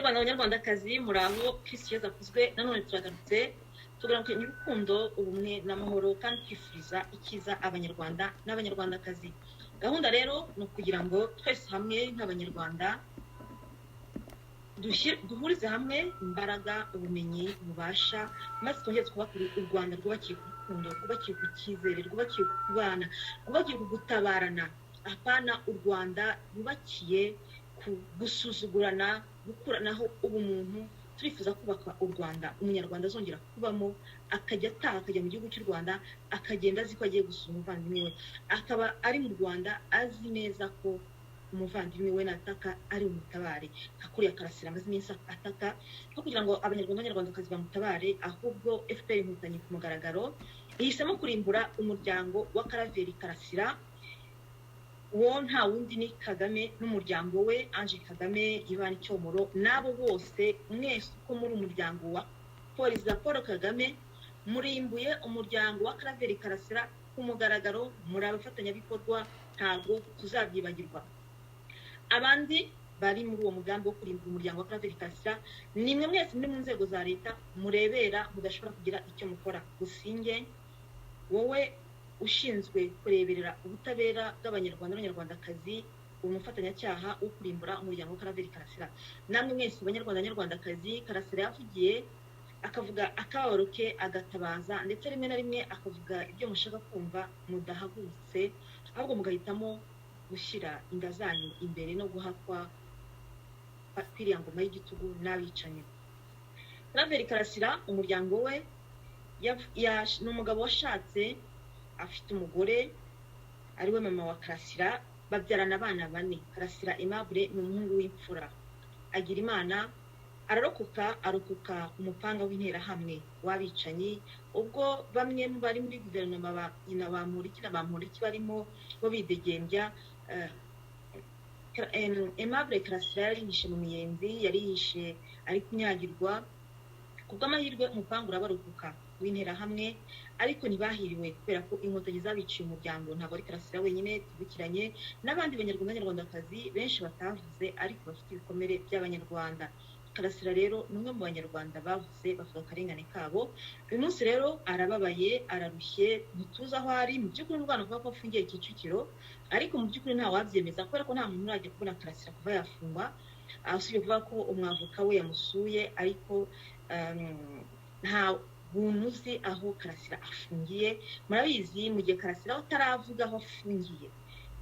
banyarwanda abanyarwandakazi muraho Kristo Yesu akuzwe nanone turagarutse tugaruke n'urukundo ubumwe n'amahoro kandi twifuriza ikiza abanyarwanda n'abanyarwandakazi. Gahunda rero no kugira ngo twese hamwe nk'abanyarwanda duhurize hamwe imbaraga ubumenyi bubasha maze twongere twubakire u Rwanda rwubakiye ku rukundo, rwubakiye ku cyizere, rwubakiye ku kubana, rwubakiye ku gutabarana. Apana u Rwanda rwubakiye ku gusuzugurana, gukuranaho ubumuntu. Turifuza kubaka u Rwanda umunyarwanda azongera kubamo, akajya ataha akajya mu gihugu cy'u Rwanda, akagenda azi ko agiye gusura umuvandimwe we, akaba ari mu Rwanda azi neza ko umuvandimwe we nataka ari umutabare. Hakuriya Karasira amaze iminsi ataka ko kugira ngo abanyarwanda n'abanyarwandakazi bamutabare, ahubwo FPR Inkotanyi ku mugaragaro ihisemo kurimbura umuryango wa Karaveri Karasira. Uwo nta wundi ni Kagame n'umuryango we, Ange Kagame, Ivan Cyomoro, nabo bose mwese uko muri umuryango wa Perezida Paul Kagame murimbuye umuryango wa Karaveri Karasira ku mugaragaro. Muri abafatanyabikorwa, ntabwo tuzabyibagirwa. Abandi bari muri uwo mugambi wo kurimbura umuryango wa Karaveri Karasira, nimwe mwese muri mu nzego za leta murebera mudashobora kugira icyo mukora. Gusinge wowe ushinzwe kureberera ubutabera bw'abanyarwanda n'abanyarwandakazi, umufatanyacyaha wo kurimbura umuryango wa Karaveri Karasira. Namwe mwese abanyarwanda n'abanyarwandakazi, Karasira yavugiye akavuga akababaro ke, agatabaza, ndetse rimwe na rimwe akavuga ibyo mushaka kumva mudahagurutse, ahubwo mugahitamo gushyira inda zanyu imbere no guhakwa kwiriya ngoma y'igitugu n'abicanyi. Karaveri Karasira umuryango we ni umugabo washatse, afite umugore ariwe mama wa Karasira, babyarana abana 4. Karasira Aimable ni umuhungu w'imfura, agira Imana, arokoka umupanga w'interahamwe w'abicanyi. Ubwo bamwe bari muri guverinoma nyina bamuriki barimo bo bidegembya, Aimable Karasira yari yishe mu miyenzi, yari yishe ari kunyagirwa. Kubw'amahirwe umupanga urabarokoka w'interahamwe, ariko ntibahiriwe kubera ko inkotanyi zabiciye umuryango. Ntabwo ari Karasira wenyine, tubikiranye n'abandi banyarwanda n'abanyarwandakazi benshi batavuze ariko bafite ibikomere by'abanyarwanda. Karasira rero ni umwe mu banyarwanda bavuze, bavuga akarengane kabo. Uyu munsi rero arababaye, ararushye, ntituzi aho ari. Mu by'ukuri n'u Rwanda kuba ko afungiye Kicukiro, ariko mu by'ukuri nta wabyemeza kubera ko nta muntu urajya kubona Karasira kuva yafungwa, usibye kuvuga ko umwavoka we yamusuye, ariko nta buntu uzi aho Karasira afungiye. Murabizi mu gihe Karasira ataravuga aho afungiye,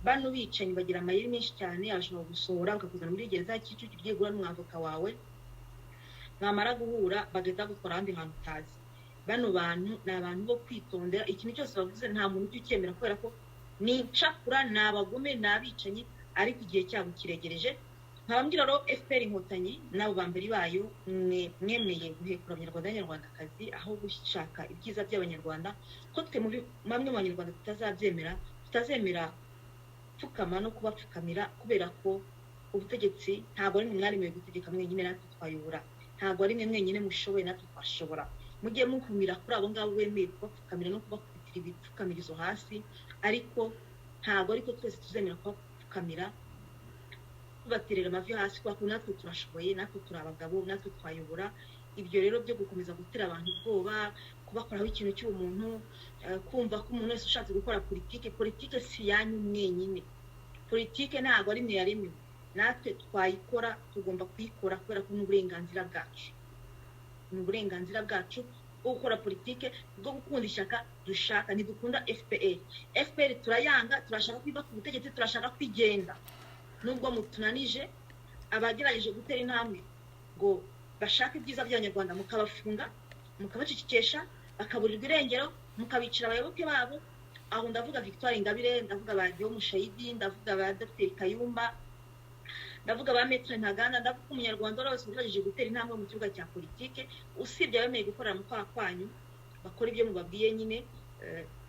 bano bicanyi bagira amayeri menshi cyane, ashobora gusohora bakakuzana muri gereza ya Kicukiro ugiye guhura n'umwavoka wawe, mwamara guhura bagahita gutwara ahandi hantu utazi. Bano bantu ni abantu bo kwitondera, ikintu cyose bavuze nta muntu ujya ucyemera kubera ko ni incakura, ni abagome, ni abicanyi, ariko igihe cyabo kiregereje. Nkabambwira rero FPR Inkotanyi nabo bambere bayo mwemeye guhekura abanyarwanda n'abanyarwandakazi aho gushaka ibyiza by'abanyarwanda, ko twe muri bamwe mu banyarwanda tutazemera pfukama no kubapfukamira, kubera ko ubutegetsi ntabwo ari mwe mwaremewe gutegeka mwenyine, natwe twayobora. Ntabwo ari mwe mwenyine mushoboye, natwe twashobora. Mugiye mukumira kuri abo ngabo wemeye kubapfukamira no kubakubitira ibipfukamirizo hasi, ariko ntabwo ariko twese tuzemera kubapfukamira tubaterera amavi hasi, kuko natwe turashoboye, natwe turi abagabo, natwe twayobora. Ibyo rero byo gukomeza gutera abantu ubwoba, kubakoraho ikintu cy'umuntu, kumva ko umuntu wese ushatse gukora politike si yanyu mwenyine. Politike ntabwo ari mwe yaremewe, natwe twayikora, tugomba kuyikora kubera ko n'uburenganzira bwacu, n'uburenganzira bwacu bwo gukora politike, bwo gukunda ishyaka dushaka. Ntidukunda FPR turayanga, turashaka kwiva ku butegetsi, turashaka kwigenda. Nubwo mutunanije, abagerageje gutera intambwe ngo bashaka ibyiza by'abanyarwanda mukabafunga, mukabacicikesha, bakaburirwa irengero, mukabicira abayoboke babo. Aho ndavuga Victoire Ingabire, ndavuga ba Dion Mushayidi, ndavuga ba Dr Kayumba, ndavuga ba Maître Ntaganda, ndavuga umunyarwanda wese ugerageje gutera intambwe mu kibuga cya politike, usibye abemeye gukorera mu kwa kwanyu bakora ibyo mubabwiye nyine.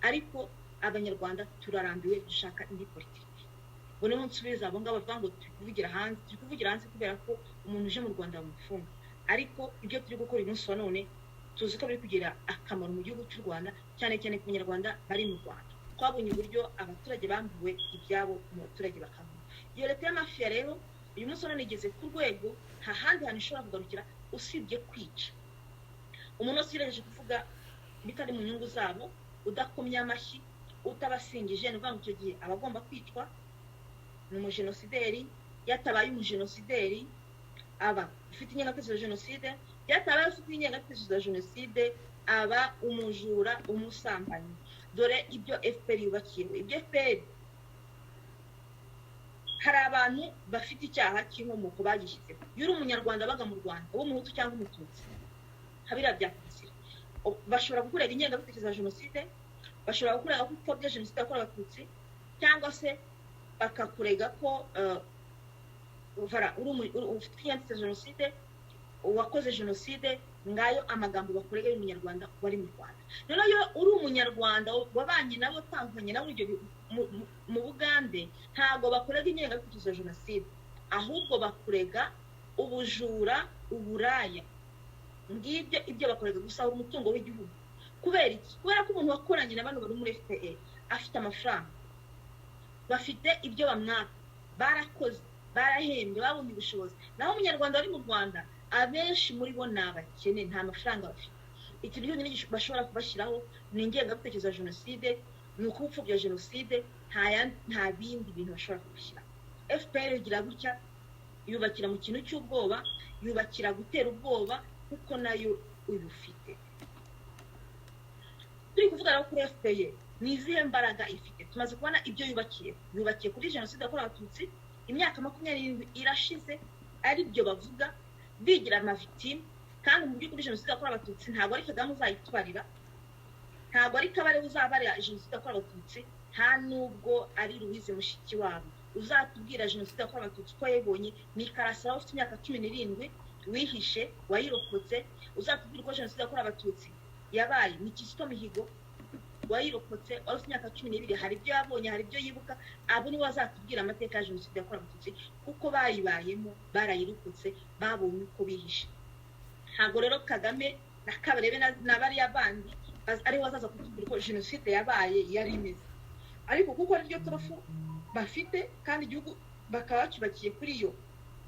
Ariko abanyarwanda turarambiwe, dushaka indi politike. Bone munsubiza abo ngabo bavuga ngo turi kuvugira hanze kubera ko umuntu uje mu Rwanda bamufunga, ariko ibyo turi gukora uyu munsi wa none tuzi ko biri kugira akamaro mu gihugu cy'u Rwanda, cyane cyane ku banyarwanda bari mu Rwanda. Twabonye uburyo abaturage bambuwe ibyabo mu baturage bakabona. Iyo leta y'amafiya rero uyu munsi none igeze ku rwego nta handi hantu ishobora kugarukira usibye kwica. Umuntu wese ugerageje kuvuga bitari mu nyungu zabo, udakomye amashyi, utabasingije, ni ukuvuga ngo icyo gihe aba agomba kwicwa, ni umujenosideri. Yatabaye umujenosideri aba ufite ingengabitekerezo ya jenoside, yatabaye ufite ingengabitekerezo ya jenoside aba umujura, umusambanyi. Dore ibyo FPR yubakiyeho. Ibyo FPR, hari abantu bafite icyaha cy'inkomoko bagishyizeho. Iyo uri umunyarwanda baga mu Rwanda, uwo muhutu cyangwa umututsi, habira bya Kizira, bashobora gukurega ingengabitekerezo ya jenoside, bashobora gukurega ko upfobya jenoside yakorewe abatutsi, cyangwa se bakakurega ko ufite ingengabitekerezo ya jenoside, uwakoze jenoside. Ngayo amagambo bakurega y'umunyarwanda wari mu Rwanda. Noneho iyo uri umunyarwanda wabanye nabo, utandukanye nabo ibyo mu Bugande, ntago bakurega ingengabitekerezo ya jenoside, ahubwo bakurega ubujura, uburaya. Ngibyo ibyo bakorega gusahura umutungo w'igihugu. Kubera iki? Kubera ko umuntu wakoranye na bano bari muri FPR afite amafaranga, bafite ibyo bamwaka, barakoze, barahembwe, babonye ubushobozi. Naho umunyarwanda wari mu Rwanda, abenshi muri bo ni abakene, nta mafaranga bafite. Ikintu cyonyine bashobora kubashyiraho ni ingengabitekerezo ya jenoside, ni ukupfobya jenoside, nta bindi bintu bashobora kubashyiraho. FPR igira gutya, yubakira mu kintu cy'ubwoba, yubakira gutera ubwoba, kuko nayo uyufite. Turi kuvuga rero kuri FPR, ni izihe mbaraga ifite? Tumaze kubona ibyo yubakiye kuri jenoside yakorewe abatutsi. Imyaka 27 irashize ari byo bavuga, bigira amavictime. Kandi mu by'ukuri jenoside yakorewe abatutsi ntabwo ari Kagame uzayitwarira, ntabwo ari Kabarebe uzabarira jenoside yakorewe abatutsi, nta nubwo ari Louise Mushikiwabo uzatubwira jenoside yakorewe abatutsi ko yabonye. Ni Karasira ufite imyaka 17 wihishe, wayirokotse, uzatubwira ko jenoside yakorewe abatutsi yabaye. Ni Kizito Mihigo wayirokotse, wari ufite imyaka 12, hari ibyo yabonye, hari ibyo yibuka. Abo nibo bazatubwira amateka ya jenoside yakorewe abatutsi, kuko bayibayemo, barayirokotse, babonye uko bihishe. Ntabwo rero Kagame na Kabarebe na bariya bandi aribo bazaza kutubwira ko jenoside yabaye yari imeze. Ariko kuko ari ryo torofu bafite, kandi igihugu bakaba bacyubakiye kuri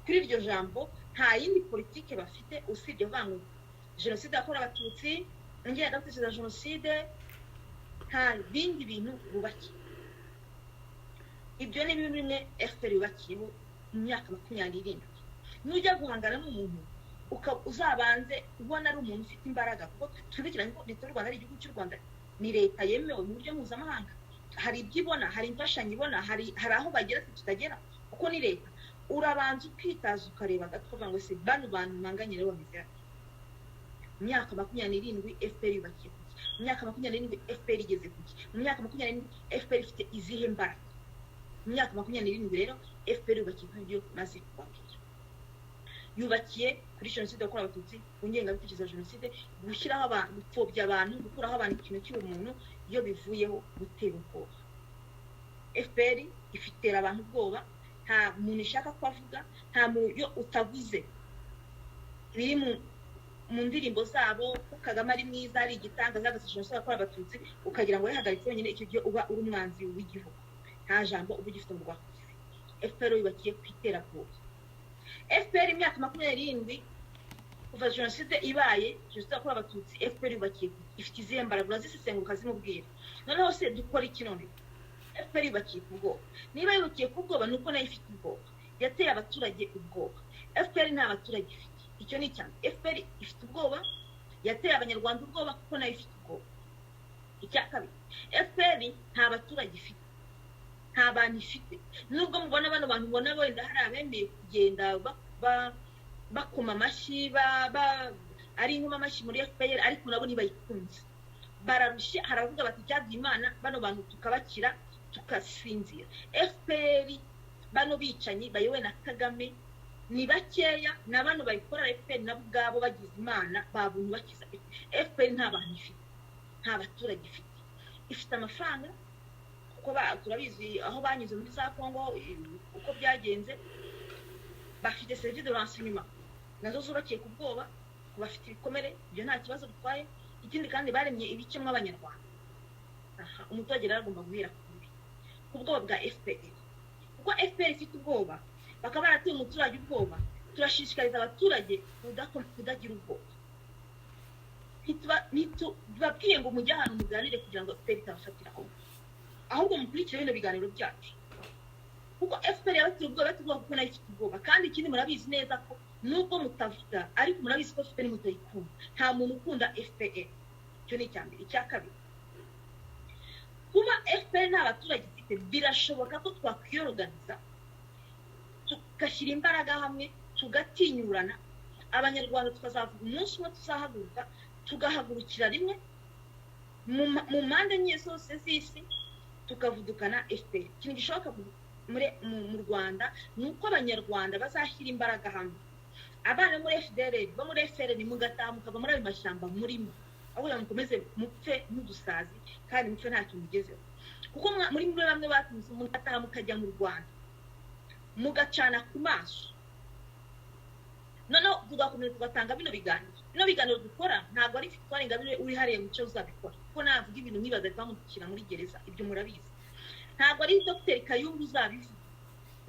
iryo jambo, nta yindi politike bafite usibye kuvuga ngo jenoside yakorewe abatutsi, ingengabitekerezo ya jenoside, nta bindi bintu bubakiye. Ibyo ni bimwe FPR yubakiyeho mu myaka 27. Nujya guhangana n'umuntu, uzabanze ubona ari umuntu ufite imbaraga, kuko twibukiranye ko leta y'u Rwanda ari igihugu cy'u Rwanda, ni leta yemewe mu buryo mpuzamahanga. Hari ibyo ibona, hari imfashanyo ibona, hari aho bagera tutagera, kuko ni leta. Urabanza ukitaza ukareba gatwa ngo se bano bantu mpanganye rero bameze. Mu myaka 27 FPR yubakiye kuki? Mu myaka 27 FPR igeze kuki? Mu myaka 27 FPR ifite izihe mbaraga? Mu myaka 27 rero FPR yubakiye kuri ibyo maze kubabwira. Yubakiye kuri jenoside yakorewe abatutsi, ku ngengabitekerezo ya jenoside, gushyiraho abantu, gupfobya abantu, gukuraho abantu ikintu cy'umuntu, iyo bivuyeho gutera ubwoba. FPR ifitera abantu ubwoba, nta muntu ishaka ko avuga, nta muntu utavuze biri mu ndirimbo zabo ko Kagame ari mwiza, ari igitangaza, agasiga jenoside yakorewe abatutsi, ukagira ngo yahagaritse wenyine, icyo gihe uba uri umwanzi w'igihugu. Nta jambo uba ugifite mu Rwanda. FPR yubakiye ku iterabwoba. FPR imyaka 27 kuva jenoside ibaye, jenoside yakorewe abatutsi, FPR yubakiye ifite izihe mbaraga? Urazisesenguka zimubwira. Noneho se dukora iki none? FPR yubakiye ku bwoba. Niba yubakiye ku bwoba, nuko nayo ifite ubwoba, yateye abaturage ubwoba. FPR nta baturage ifite, icyo ni cyane. FPR ifite ubwoba, yateye abanyarwanda ubwoba, kuko nayo ifite ubwoba. Icya kabiri, FPR nta baturage ifite, nta bantu ifite. Nubwo mubona bano bantu mubona wenda hari abemeye kugenda bakoma amashyi, ari inkoma amashyi muri FPR, ariko nabo ntibayikunze, bararushye. Haravuga bati cyabye Imana bano bantu tukabakira tukasinzira. FPR bano bicanyi bayowe na Kagame ni bakeya, na bano bayikora FPR nabo ubwabo bagize Imana babuntu bakiza. FPR nta bantu ifite, nta baturage ifite. Ifite amafaranga, kuko turabizi aho banyuze muri za Kongo uko byagenze. Bafite service de renseignement nazo zubakiye ku bwoba, bafite ibikomere, ibyo nta kibazo bitwaye. Ikindi kandi baremye ibikemwa abanyarwanda. Umuturage rero agomba guhera ku bwoba bwa FPR, kuko FPR ifite ubwoba. bakaba baratuye umuturage ubwoba. Turashishikariza abaturage kudagira ubwoba. Ntitubabwiye ngo mujye ahantu muganire kugira ngo FPR itabafatira aho, ahubwo mukurikire bino biganiro byacu, kuko FPR yabateye ubwoba kuko nayo ifite ubwoba. Kandi ikindi murabizi neza ko nubwo mutavuga ariko murabizi ko FPR mutayikunda. Nta muntu ukunda FPR. Icyo ni icyambere. Icya kabiri, kuba FPR nta baturage ifite, birashoboka ko twakwiyoruganiza tugashyira imbaraga hamwe, tugatinyurana, abanyarwanda tukazavuga umunsi umwe tuzahaguruka tugahagurukira rimwe mu mpande enye zose z'isi tukavudukana FPR. Ikintu gishoboka mu Rwanda ni uko abanyarwanda bazashyira imbaraga hamwe. Abana muri FDR bo muri FRN mugataha mukava muri ayo mashyamba murimo, aho mukomeze mupfe n'udusazi kandi mupfe nta kintu mugezeho. Kuko muri bamwe batumye mugataha mukajya mu Rwanda mugacana ku maso, noneho tugakomeza tugatanga bino biganiro dukora. Ntabwo ari Victoire Ingabire uri hariya mu cyo uzabikora, kuko navuga ibintu nkibaza bamukira muri gereza, ibyo murabizi. Ntabwo ari Dr Kayumba uzabivuga,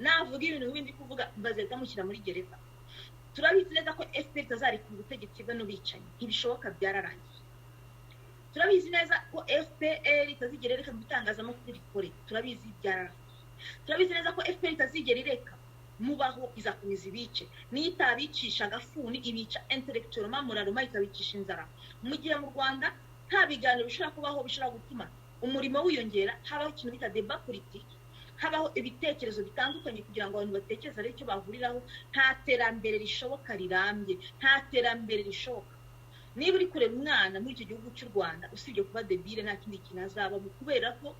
navuga ibintu bindi kuvuga bazahita mushyira muri gereza. Turabizi neza ko FPR itazari ku butegetsi bw'ano bicanyi, ntibishoboka, byararangiye. Turabizi neza ko FPR itazigera ireka gutangazamakuru rikore, turabizi byararangiye. Turabizi neza ko FPR itazigera ireka mubaho, izakomeza ibice. Niyo itabicisha agafuni, ibica intellectuellement moralema, ikabicisha inzara. Mu gihe mu Rwanda nta biganiro bishobora kubaho bishobora gutuma umurimo wiyongera, habaho ikintu bita débat politique, habaho ibitekerezo bitandukanye kugira ngo abantu batekereze ari cyo bahuriraho, nta terambere rishoboka rirambye, nta terambere rishoboka. Niba uri kureba umwana muri icyo gihugu cy'u Rwanda usibye kuba debile nta kindi kintu azabamo, kubera ko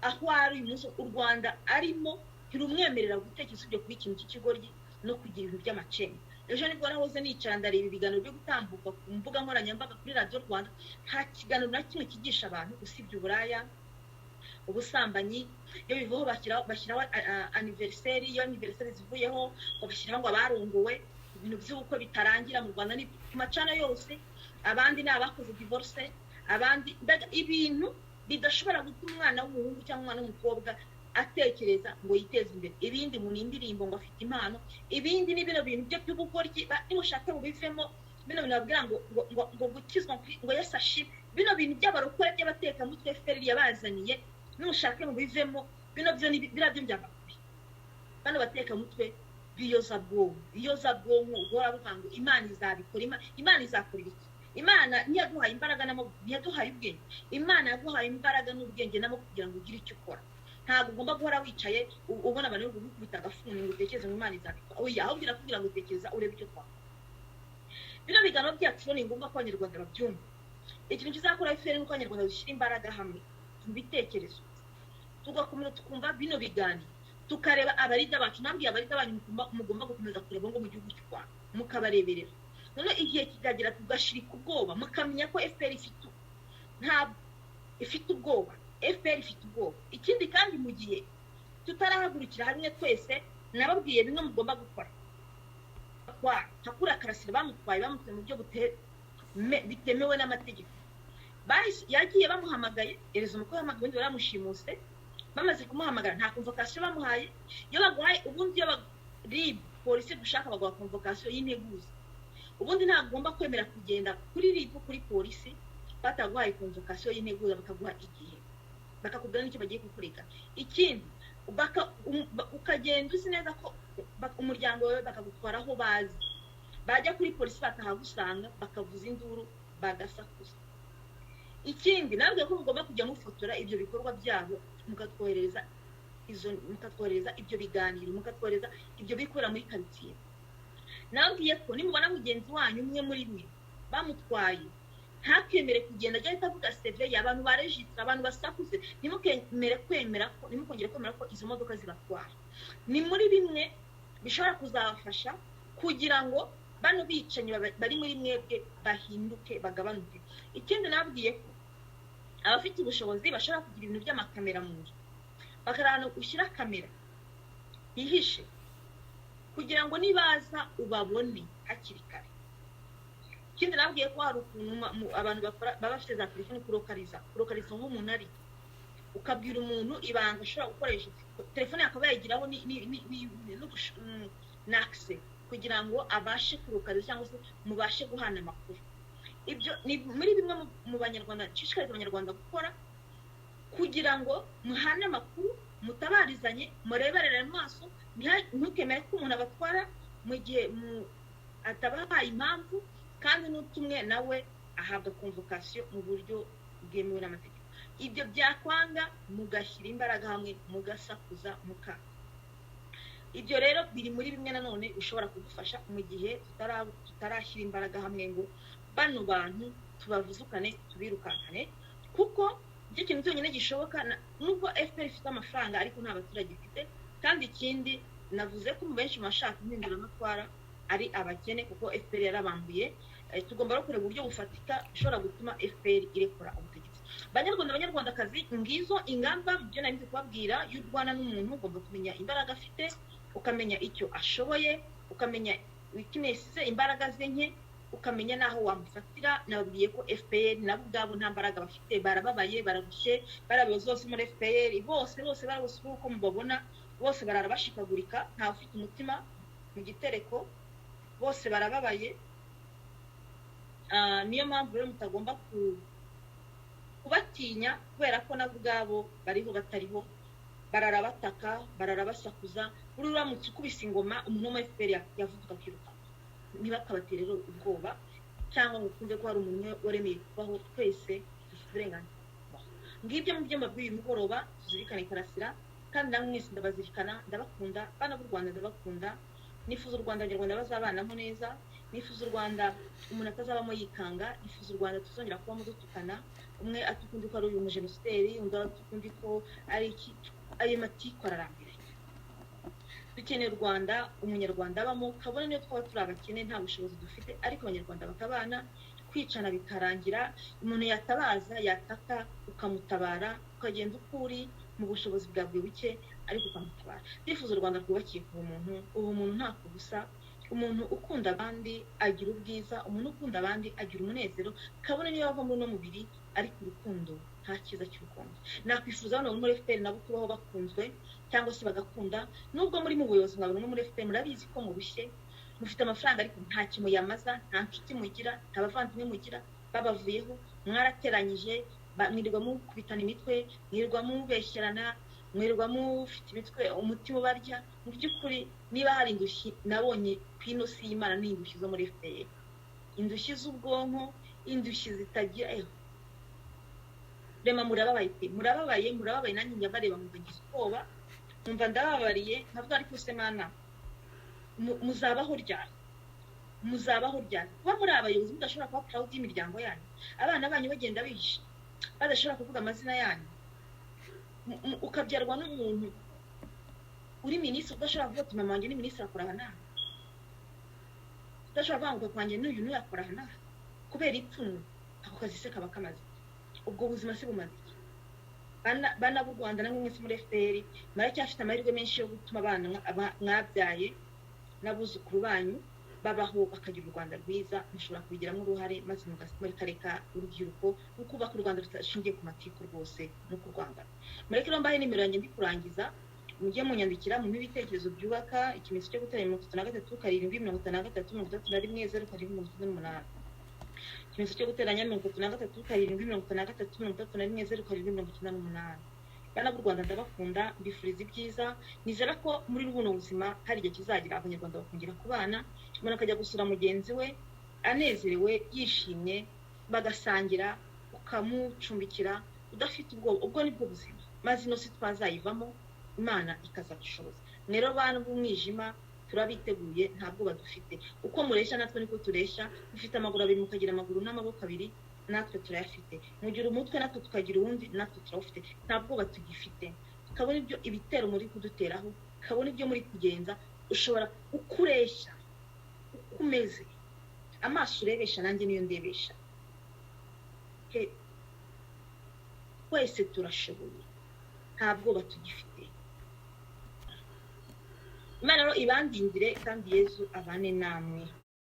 aho ari uyu munsi u Rwanda arimo ntirumwemerera gutekereza usibye kuba ikintu cy'ikigoryi no kugira ibintu by'amacene. Ejo nibwo nahoze nicara ndareba ibiganiro byo gutambuka ku mbuga nkoranyambaga kuri Radio Rwanda, nta kiganiro na kimwe kigisha abantu usibye uburaya, ubusambanyi. Iyo bivuho bashyiraho anniversaire, iyo anniversaire zivuyeho babashyiraho ngo abarongowe, ibintu by'uko bitarangira mu Rwanda ni ku macana yose. Abandi ni abakoze divorce, abandi ibintu bidashobora gutuma umwana w'umuhungu cyangwa umwana w'umukobwa atekereza ngo yiteze imbere. Ibindi mu indirimbo ngo afite impano, ibindi ni bino bintu byo by'ubugoryi. Nimushake mubivemo bino bintu babwira ngo gukizwa ngo Yesu ashimwe, bino bintu by'abarokore by'abateka mutwe FPR yabazaniye, nimushake mubivemo. Bino byo ni birabyo by'amakuru. Bano bateka mutwe biyoza bwonko guhora bavuga ngo Imana izabikora. Imana izakora iki? Imana ntiyaduhaye imbaraga ntiyaduhaye ubwenge. Imana yaduhaye imbaraga n'ubwenge namo kugira ngo ugire icyo ukora. Ntabwo ugomba guhora wicaye ubona abantu bari gukubita agafuni ngo utekereze ngo Imana izabikora. Oya, ahubwo irakubwira ngo utekereza urebe icyo twakora. Bino biganiro byacu ni ngombwa ko abanyarwanda babyumva. Ikintu kizakora FPR ni uko abanyarwanda dushyira imbaraga hamwe mu bitekerezo, tugakomeza tukumva bino biganiro, tukareba abarida bacu. Nambwiye abarida banyu mugomba gukomeza kureba ngo mu gihugu cy'u Rwanda mukabareberera. None igihe kigagera tugashirika ubwoba, mukamenya ko FPR ifite ubwoba. FPR ifite ubwoba. Ikindi kandi mu gihe tutarahagurukira hamwe twese, nababwiye bimwe mugomba gukora. Hakura Karasira bamutwaye mu buryo bitemewe n'amategeko. Yagiye bamuhamagaye, ereza umukuru w'amaguru ubundi baramushimuse. Bamaze kumuhamagara nta convocation bamuhaye. Iyo baguhaye ubundi iyo RIB polisi gushaka baguha convocation y'integuza, ubundi ntagomba kwemera kugenda kuri RIB kuri polisi bataguhaye convocation y'integuza, bakaguha igihe, bakakubwira n'icyo bagiye kukureka. Ikindi ukagenda uzi neza ko umuryango wawe bakagutwara aho bazi, bajya kuri polisi bakahagusanga bakavuza induru bagasakuza. Ikindi nabwo ko mugomba kujya mufotora ibyo bikorwa byabo, mukatwohereza ibyo biganiro, mukatwohereza ibyo bikora muri quartier. Nabwiye ko nimubona mugenzi wanyu umwe muri mwe bamutwaye, ntakemere kugenda ajya itavuga CV y'abantu baregistra, abantu basakuze. Nimukongere kwemera ko izo modoka zibatwara. Ni muri bimwe bishobora kuzabafasha kugira ngo bano bicanyi bari muri mwebwe bahinduke, bagabanuke. Ikindi nabwiye ko abafite ubushobozi bashobora kugira ibintu by'amakamera mu nzu, bakarana ushyira kamera yihishe kugira ngo nibaza ubabone hakiri kare. Ikindi nabwiye ko hari ukuntu abantu baba bafite za telefone kurokariza nk'umuntu ari ukabwira umuntu ibanga ashobora gukoresha telefone akaba yayigiraho n'akise kugira ngo abashe kurukaza cyangwa se mubashe guhana amakuru. Ibyo ni muri bimwe mu banyarwanda nshishikariza abanyarwanda gukora kugira ngo muhane amakuru, mutabarizanye, mureberere amaso, ntukemere ko umuntu abatwara mu gihe atabahaye impamvu, kandi n'utumwe nawe ahabwa convocation mu buryo bwemewe n'amategeko. Ibyo byakwanga mugashyira imbaraga hamwe, mugasakuza ibyo rero biri muri bimwe nanone ushobora kugufasha mu gihe tutarashyira imbaraga hamwe ngo bano bantu tubavuzukane tubirukankane, kuko icyo kintu cyonyine gishoboka. Nubwo FPR ifite amafaranga ariko nta baturage ifite, kandi ikindi navuze ko mu benshi bashaka impinduramatwara ari abakene, kuko FPR yarabambuye. Tugomba no kureba uburyo bufatika bishobora gutuma FPR irekura ubutegetsi. Banyarwandakazi, ngizo ingamba byo nari kubabwira. Y'u Rwanda n'umuntu ugomba kumenya imbaraga afite, ukamenya icyo ashoboye, ukamenya weakness ze, imbaraga ze nke, ukamenya naho wamufatira. Nababwiye ko FPR nabo ubwabo nta mbaraga bafite, barababaye, bararushye, barabayobozi bose muri FPR bose barabose uko mubabona, bose bararabashikagurika, nta ufite umutima mu gitereko, bose barababaye. Niyo mpamvu rero mutagomba kubatinya, kubera ko nabo ubwabo bariho batariho, bararabataka, bararabasakuza. Buri uramutse ukubise ingoma umuntu wo muri FPR yavuga akiruka, ntibakabatire rero ubwoba cyangwa ngo kumve ko hari umuntu waremeye kubaho. Twese dufite uburenganzira. Ngibyo mu byumba by'uyu mugoroba, tuzirikane Karasira, kandi namwe mwese ndabazirikana, ndabakunda, bana b'u Rwanda ndabakunda. Nifuza u Rwanda abanyarwanda bazabanamo neza, nifuza u Rwanda umuntu atazabamo yikanga, nifuza u Rwanda tuzongera kubamo dutukana, umwe atukundi ko ari uyu mujenosideri, undi atukundi ko ari iki, ayo matiku ararambiranye. Dukeneye u Rwanda umunyarwanda abamo, kabone niyo twaba turi abakene nta bushobozi dufite, ariko abanyarwanda bakabana, kwicana bikarangira. Umuntu yatabaza, yataka, ukamutabara, ukagenda uko uri mu bushobozi bwawe buke, ariko ukamutabara. Ndifuza u Rwanda rwubakiye ku bumuntu. Ubumuntu nta kubusa. Umuntu ukunda abandi agira ubwiza, umuntu ukunda abandi agira umunezero, kabone niyo bava muri uno mubiri, ariko urukundo nta cyiza cy'urukundo. Nakwifuza hano muri FPR nabo kubaho bakunzwe cyangwa se bagakunda. Nubwo muri mu buyobozi mwabona no muri FPR murabizi ko murushye, mufite amafaranga ariko nta kimwe yamaza, nta nshuti mugira, nta bavandimwe mugira, babavuyeho, mwarateranyije, mwirirwa mukubitana imitwe, mwirirwa mubeshyerana, mwirirwa mufite imitwe, umutima ubarya. Mu by'ukuri niba hari indushyi nabonye ku ino si y'Imana ni indushyi zo muri FPR, indushyi z'ubwonko, indushyi zitagira rema. Murababaye nanjye njya bareba mukagize ubwoba, numva ndababariye, nkavuga ariko se Mana, muzabaho ryari? Kuba muri abayobozi mudashobora kuba proud y'imiryango yanyu, abana banyu bagenda bishe, badashobora kuvuga amazina yanyu, ukabyarwa n'umuntu uri minisitiri udashobora kuvuga ati mama wanjye ni minisitiri akora aha n'aha, udashobora kuvuga ngo papa wanjye n'uyu yakora aha n'aha, kubera ipfunwe. Ako kazi se kaba kamaze, ubwo buzima se bumaze iki? Bana b'u Rwanda namwe mwese muri FPR muracyafite amahirwe menshi yo gutuma abana mwabyaye n'abuzukuru banyu babaho bakagira u Rwanda rwiza. Mushobora kubigiramo uruhare, maze mukareka urubyiruko rukubaka u Rwanda rutashingiye ku matiku rwose no ku Rwanda. Mureke rero mbahe nimero yanjye ndi kurangiza, mujye munyandikira mu ibitekerezo byubaka. Ikimenyetso cyo guteranya 33 7 53 31 07 ikimenyetso cyo guteranya 33 7 53 31 07 Bana b'u Rwanda ndabakunda, mbifuriza ibyiza. Nizera ko muri rubuno buzima hari igihe kizagira abanyarwanda bakongera kubana, umuntu akajya gusura mugenzi we anezerewe, yishimye, bagasangira, ukamucumbikira udafite ubwoba. Ubwo nibwo buzima, maze ino si twazayivamo, Imana ikazadushoboza. Rero bana b'umwijima turabiteguye, ntabwo badufite. Uko muresha natwe niko tureshya. Mufite amaguru abiri mukagira amaguru n'amaboko abiri, natwe turayafite. Mugira umutwe natwe tukagira uwundi, natwe turawufite. Ntabwo batugifite. Kabone ibyo ibitero muri kuduteraho, kabone ibyo muri kugenza, ushobora ukureshya ukumeze. Amaso urebesha nanjye niyo ndebesha. Twese turashoboye, ntabwo batugifite. Imana rero ibandindire kandi Yezu abane namwe.